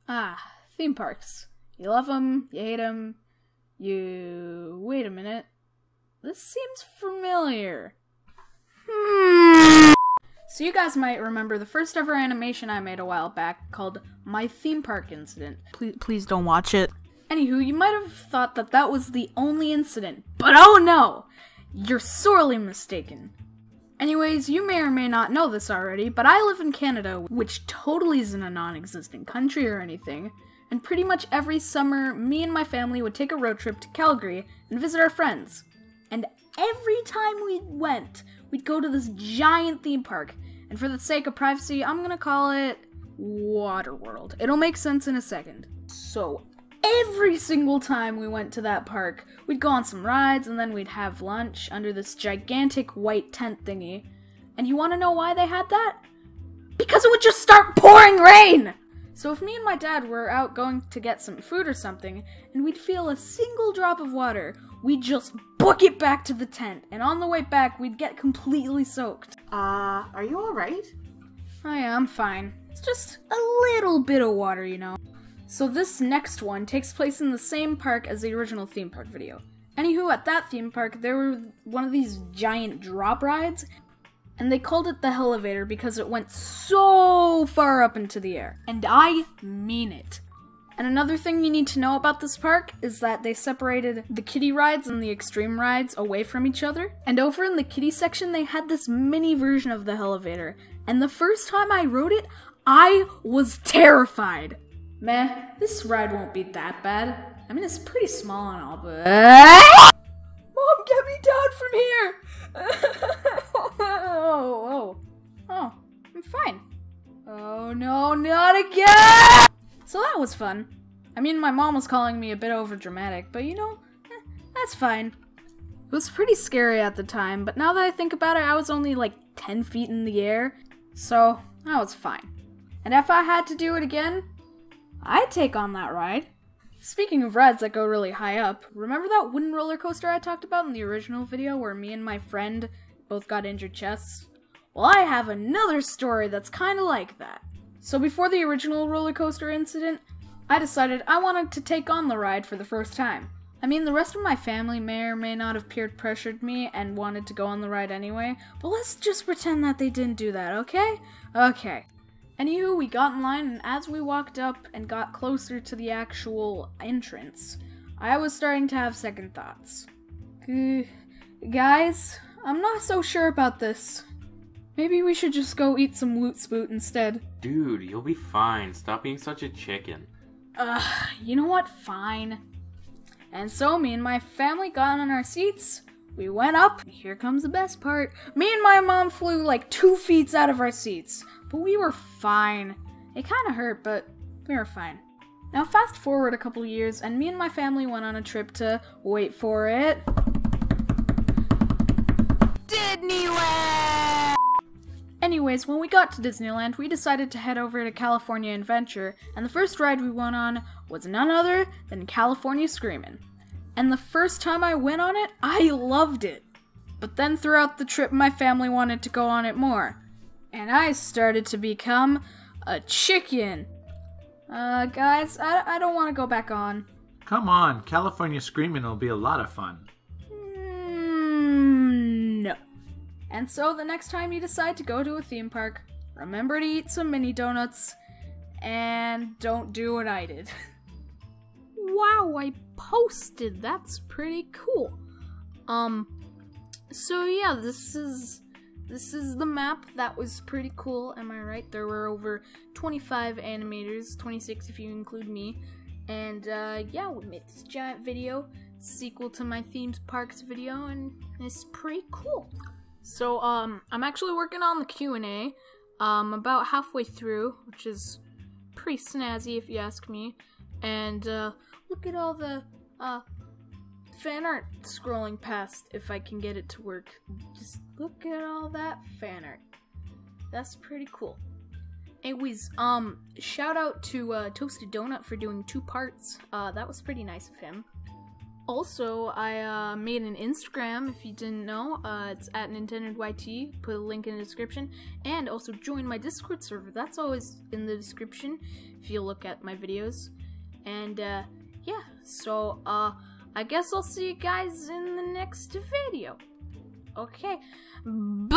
Ah, theme parks. You love them, you hate them, wait a minute. This seems familiar. So you guys might remember the first ever animation I made a while back called My Theme Park Incident. Please don't watch it. Anywho, you might have thought that that was the only incident, but oh no! You're sorely mistaken. Anyways, you may or may not know this already, but I live in Canada, which totally isn't a non-existent country or anything, and pretty much every summer, me and my family would take a road trip to Calgary and visit our friends. And every time we went, we'd go to this giant theme park, and for the sake of privacy, I'm gonna call it Waterworld. It'll make sense in a second. So, every single time we went to that park, we'd go on some rides, and then we'd have lunch under this gigantic white tent thingy. And you wanna know why they had that? Because it would just start pouring rain! So if me and my dad were out going to get some food or something, and we'd feel a single drop of water, we'd just book it back to the tent, and on the way back, we'd get completely soaked. Are you alright? Oh yeah, I'm fine. It's just a little bit of water, you know. So this next one takes place in the same park as the original theme park video. Anywho, at that theme park, there were one of these giant drop rides, and they called it the Elevator because it went so far up into the air. And I mean it. And another thing you need to know about this park is that they separated the kiddie rides and the extreme rides away from each other. And over in the kiddie section, they had this mini version of the Elevator. And the first time I rode it, I was terrified. Meh, this ride won't be that bad. I mean, it's pretty small and all, but... Mom, get me down from here! Oh, I'm fine. Oh no, not again! So that was fun. I mean, my mom was calling me a bit overdramatic, but you know, that's fine. It was pretty scary at the time, but now that I think about it, I was only like 10 feet in the air, so that was fine. And if I had to do it again, I'd take on that ride. Speaking of rides that go really high up, remember that wooden roller coaster I talked about in the original video where me and my friend both got injured chests? Well, I have another story that's kinda like that. So before the original roller coaster incident, I decided I wanted to take on the ride for the first time. I mean, the rest of my family may or may not have peer pressured me and wanted to go on the ride anyway, but let's just pretend that they didn't do that, okay? Okay. Anywho, we got in line, and as we walked up and got closer to the actual entrance, I was starting to have second thoughts. Guys, I'm not so sure about this. Maybe we should just go eat some Woot Spoot instead. Dude, you'll be fine. Stop being such a chicken. You know what? Fine. And so me and my family got on our seats. We went up. Here comes the best part. Me and my mom flew like 2 feet out of our seats. But we were fine. It kind of hurt, but we were fine. Now fast forward a couple years, and me and my family went on a trip to, wait for it, Disneyland! Anyways, when we got to Disneyland, we decided to head over to California Adventure, and the first ride we went on was none other than California Screamin'. And the first time I went on it, I loved it. But then throughout the trip, my family wanted to go on it more. And I started to become a chicken. Guys, I don't want to go back on. Come on, California Screamin' will be a lot of fun. No. And so the next time you decide to go to a theme park, remember to eat some mini donuts, and don't do what I did. Wow, I posted. That's pretty cool. So yeah, this is the map. That was pretty cool, am I right? There were over 25 animators, 26 if you include me. And yeah, we made this giant video, sequel to my themed parks video, and it's pretty cool. So I'm actually working on the Q&A, about halfway through, which is pretty snazzy if you ask me. And look at all the fan art scrolling past, if I can get it to work. Just look at all that fan art. That's pretty cool. Anyways, shout out to Toasted Donut for doing 2 parts. That was pretty nice of him. Also, I made an Instagram, if you didn't know. It's at NintenerdYT. Put a link in the description. And also join my Discord server. That's always in the description if you look at my videos. And, yeah. So, I guess I'll see you guys in the next video. Okay. Bye!